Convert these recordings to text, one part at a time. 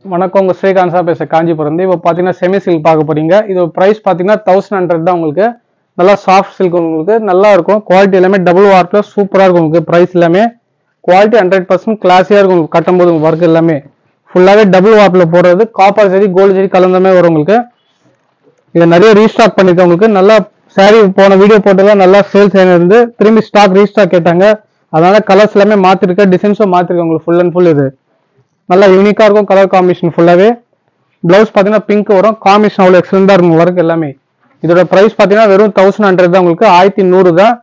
வணக்கம், உங்க ஸ்ரீகாந்த் சார் பேச காஞ்சிபுரம். இப்போ பார்த்தீங்கன்னா செமி சில்க் பார்க்க போறீங்க. இது ப்ரைஸ் பார்த்தீங்கன்னா 1100 தான். உங்களுக்கு நல்லா சாஃப்ட் சில்க், உங்களுக்கு நல்லா இருக்கும். குவாலிட்டி எல்லாமே டபுள் வார்ப்ல சூப்பராக இருக்கும். உங்களுக்கு ப்ரைஸ் எல்லாமே குவாலிட்டி 100% கிளாஸியாக இருக்கும். உங்களுக்கு கட்டும்போது உங்க ஒர்க் எல்லாமே ஃபுல்லாகவே டபுள் வார்ப்ல போடுறது. காப்பர் ஜெரி கோல்டு ஜெரி கலந்தமே வரும். உங்களுக்கு இதை நிறைய ரீஸ்டாக் பண்ணிருக்கேன். உங்களுக்கு நல்லா சாரி போன வீடியோ போட்டெல்லாம் நல்லா சேல்ஸ் ஆயிருந்து திரும்பி ஸ்டாக் ரீஸ்டாக் கேட்டாங்க. அதனால கலர்ஸ் எல்லாமே மாத்திருக்கேன், டிசைன்ஸும் மாத்திருக்கேன். உங்களுக்கு ஃபுல் அண்ட் ஃபுல் இது நல்லா யூனிக்கா இருக்கும். கலர் காம்பினேஷன் ஃபுல்லாவே. பிளவுஸ் பார்த்தீங்கன்னா பிங்க் வரும். காம்பினேஷன் அவ்வளோ எக்ஸலண்டா இருக்கும் ஒர்க் எல்லாமே. இதோட பிரைஸ் பார்த்தீங்கன்னா வெறும் 1100 தான். உங்களுக்கு 1100 தான்.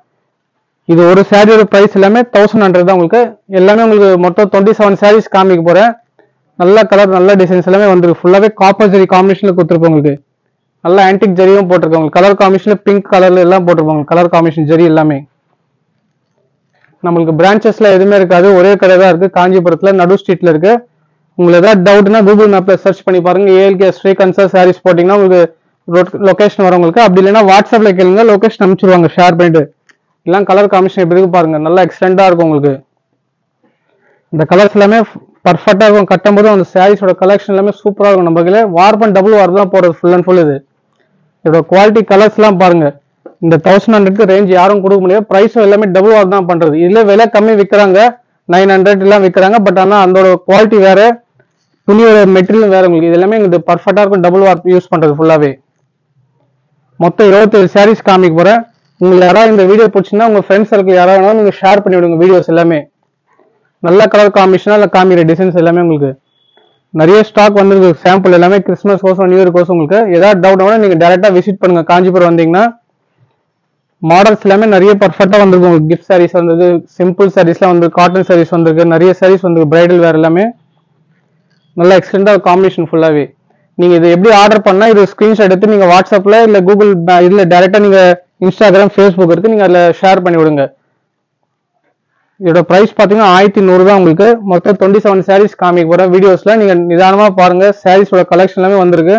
இது ஒரு சாரியோட பிரைஸ் எல்லாமே 1100 தான். உங்களுக்கு எல்லாமே உங்களுக்கு மொத்தம் 27 சாரீஸ் காமிக்க போறேன். நல்ல கலர் நல்ல டிசைன்ஸ் எல்லாமே வந்துருக்கு. ஃபுல்லாவே காப்பர் ஜெரி காம்பினேஷன்ல கொடுத்துருப்போம். உங்களுக்கு நல்லா ஆன்டிக் ஜெரியும் போட்டிருக்கோம். கலர் காம்பினேஷன்ல பிங்க் கலர்ல எல்லாம் போட்டிருப்பாங்க. கலர் காம்பினேஷன் ஜெரி எல்லாமே நம்மளுக்கு பிரான்ச்சஸ்ல எதுவுமே இருக்காது. ஒரே கடை தான் இருக்கு காஞ்சிபுரத்துல, நடு ஸ்ட்ரீட்ல இருக்கு. உங்களுக்கு ஏதாவது டவுட்னா கூகுள் மேப்ல சர்ச் பண்ணி பாருங்க. ஏஎல்கே ஸ்ரீகாந்த் சார் சாரீஸ் போட்டீங்கன்னா உங்களுக்கு லொகேஷன் வரும். உங்களுக்கு அப்படி இல்லைன்னா வாட்ஸ்அப்ல கேளுங்க, லொகேஷன் அனுப்பிச்சிருவாங்க ஷேர் பண்ணிட்டு. எல்லாம் கலர் காம்பினேஷன் எப்படி இருக்கு பாருங்க. நல்லா எக்ஸ்டெண்டா இருக்கும். உங்களுக்கு இந்த கலர்ஸ் எல்லாமே பர்ஃபெக்டா இருக்கும். கட்டும் போது அந்த சாரீஸோட கலெக்ஷன் எல்லாமே சூப்பரா இருக்கும். நம்ம வார்ப் அண்ட் டபுள் வார்ப் தான் போடுறது ஃபுல் அண்ட் ஃபுல். இதோட குவாலிட்டி கலர்ஸ் எல்லாம் பாருங்க. இந்த 1100 ரேஞ்ச் யாரும் கொடுக்க முடியாது. பிரைஸும் எல்லாமே டபுள் வார்ப் தான் பண்றது. இதுல விலை கம்மி விற்கிறாங்க, 900 எல்லாம் விற்கிறாங்க. பட் ஆனால் அதோட குவாலிட்டி வேற, துணியோட மெட்டீரியல் வேற. உங்களுக்கு இது எல்லாமே இது பர்ஃபெக்டா இருக்கும். டபுள் வார்ப் யூஸ் பண்றது ஃபுல்லாவே. மொத்தம் 27 சாரீஸ் காமிக்க போறேன். உங்களுக்கு யாராவது இந்த வீடியோ பிடிச்சுன்னா உங்க ஃப்ரெண்ட்ஸ் சர்க்கிள் யாராவது வேணாலும் நீங்க ஷேர் பண்ணி விடுங்க. வீடியோஸ் எல்லாமே நல்ல கலர் காம்பினேஷனா இல்லை காமிக்கிற டிசைன்ஸ் எல்லாமே உங்களுக்கு நிறைய ஸ்டாக் வந்துருக்கு. சாம்பிள் எல்லாமே கிறிஸ்மஸ் கோசம் நியூ இயர் கோசம். உங்களுக்கு ஏதாவது டவுட் நீங்க டைரக்டா விசிட் பண்ணுங்க. காஞ்சிபுரம் வந்தீங்கன்னா மாடல்ஸ் எல்லாமே நிறைய பர்ஃபெக்டா வந்திருக்கும். உங்களுக்கு கிஃப்ட் சாரீஸ் வந்திருக்கு, சிம்பிள் சாரீஸ்லாம் வந்து, காட்டன் சாரீஸ் வந்திருக்கு, நிறைய சாரீஸ் வந்திருக்கு. பிரைடல் வேர் எல்லாமே நல்லா எக்ஸ்டெண்டா காம்பினேஷன் ஃபுல்லாவே. நீங்க இது எப்படி ஆர்டர் பண்ணா இது ஸ்கிரீன்ஷாட் எடுத்து நீங்க வாட்ஸ்அப்ல இல்ல கூகுள் இதுல டைரக்டா நீங்க இன்ஸ்டாகிராம் ஃபேஸ்புக் இருக்கு, நீங்க அதுல ஷேர் பண்ணி விடுங்க. இதோட பிரைஸ் பாத்தீங்கன்னா 1100 தான். உங்களுக்கு மொத்தம் 27 சாரீஸ் காமிக்க போறேன். வீடியோஸ்ல நீங்க நிதானமா பாருங்க. சாரீஸோட கலெக்ஷன் எல்லாமே வந்திருக்கு.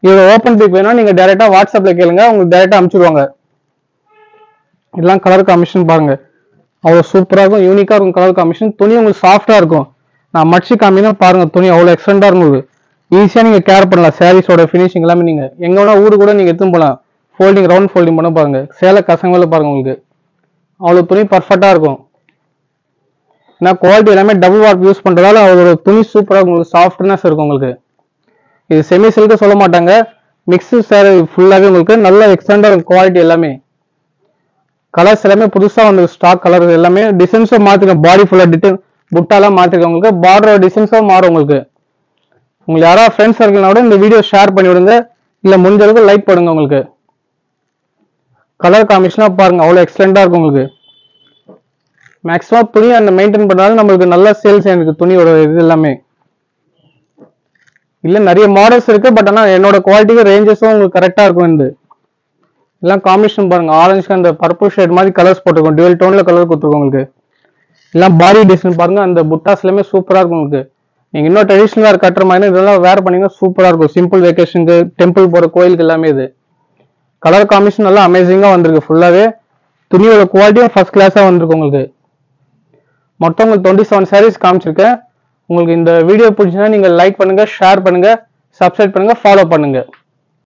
இதோட ஓப்பன் பிக் வேணா நீங்க டைரக்டா வாட்ஸ்அப்ல கேளுங்க, உங்களுக்கு டைரக்டா அனுப்பிச்சிடுவாங்க. இதெல்லாம் கலர் காம்பினேஷன் பாருங்க. அவ்வளோ சூப்பராக இருக்கும், யூனிக்கா இருக்கும் கலர் காம்பினேஷன். துணி உங்களுக்கு சாஃப்டா இருக்கும். நான் மடிச்சு காமினா பாருங்க, துணி அவ்வளோ எக்ஸ்டெண்டா இருக்கும். உங்களுக்கு ஈஸியா நீங்க கேர் பண்ணலாம். சாரீஸோட ஃபினிஷிங் எல்லாமே நீங்க எங்க வேணா ஊரு கூட நீங்க எடுத்துன்னு போகலாம். ஃபோல்டிங் ரவுண்ட் ஃபோல்டிங் பண்ண பாருங்க. சேலை கசங்கல பாருங்க. உங்களுக்கு அவ்வளோ துணி பர்ஃபெக்டா இருக்கும். ஏன்னா குவாலிட்டி எல்லாமே டபுள் வார்ப் யூஸ் பண்றதால அவங்களோட துணி சூப்பராக இருக்கும். உங்களுக்கு சாஃப்ட்னஸ் இருக்கும். உங்களுக்கு இது செமி சில்க் சொல்ல மாட்டாங்க, மிக்ஸ் சாரி ஃபுல்லாவே உங்களுக்கு நல்ல எக்ஸ்டெண்டா இருக்கும். குவாலிட்டி எல்லாமே கலர்ஸ் எல்லாமே புதுசா வந்து ஸ்டாக் கலர் எல்லாமே டிசைன்ஸும் மாத்திருக்கேன். பாடி ஃபுல்லா டிசைன் புட்டாலாம் மாத்திருக்கேன். உங்களுக்கு பார்டர் டிசைன்ஸும் மாறும். உங்களுக்கு யாராவது ஃப்ரெண்ட்ஸ் சர்க்கிள்னா கூட இந்த வீடியோ ஷேர் பண்ணி விடுங்க, இல்ல முடிஞ்ச அளவுக்கு லைக் பண்ணுங்க. உங்களுக்கு கலர் காம்பினேஷனா பாருங்க, அவ்வளவு எக்ஸலெண்டா இருக்கும். உங்களுக்கு மேக்ஸிமம் துணி அந்த மெயின்டைன் பண்ணாலும் நம்மளுக்கு நல்ல சேல்ஸ் எனக்கு துணியோட இது எல்லாமே. இல்ல நிறைய மாடல்ஸ் இருக்கு, பட் ஆனா என்னோட குவாலிட்டிக்கு ரேஞ்சஸும் உங்களுக்கு கரெக்டா இருக்கும். இந்த எல்லாம் காம்பினேஷன் பாருங்க. ஆரஞ்சு அந்த பர்பிள் ஷேட் மாதிரி கலர்ஸ் போட்டிருக்கோம். டுவெல் டோன்ல கலர் கொடுத்துருக்கோம். உங்களுக்கு எல்லாம் பாடி டிசைன் பாருங்க. அந்த புட்டாஸ் எல்லாமே சூப்பரா இருக்கும். உங்களுக்கு நீங்க இன்னும் ட்ரெடிஷனல் வேர் கட்டுற மாதிரி இதெல்லாம் வேர் பண்ணீங்கன்னா சூப்பரா இருக்கும். சிம்பிள் வெக்கேஷனுக்கு, டெம்பிள் போற கோயிலுக்கு எல்லாமே இது கலர் காம்பினேஷன் நல்லா அமேசிங்கா வந்திருக்கு. ஃபுல்லாவே துணியோட குவாலிட்டியும் ஃபர்ஸ்ட் கிளாஸா வந்திருக்கு. உங்களுக்கு மொத்தம் உங்களுக்கு 27 சாரீஸ் காமிச்சிருக்கேன். உங்களுக்கு இந்த வீடியோ பிடிச்சுன்னா நீங்க லைக் பண்ணுங்க, ஷேர் பண்ணுங்க, சப்ஸ்கிரைப் பண்ணுங்க, ஃபாலோ பண்ணுங்க.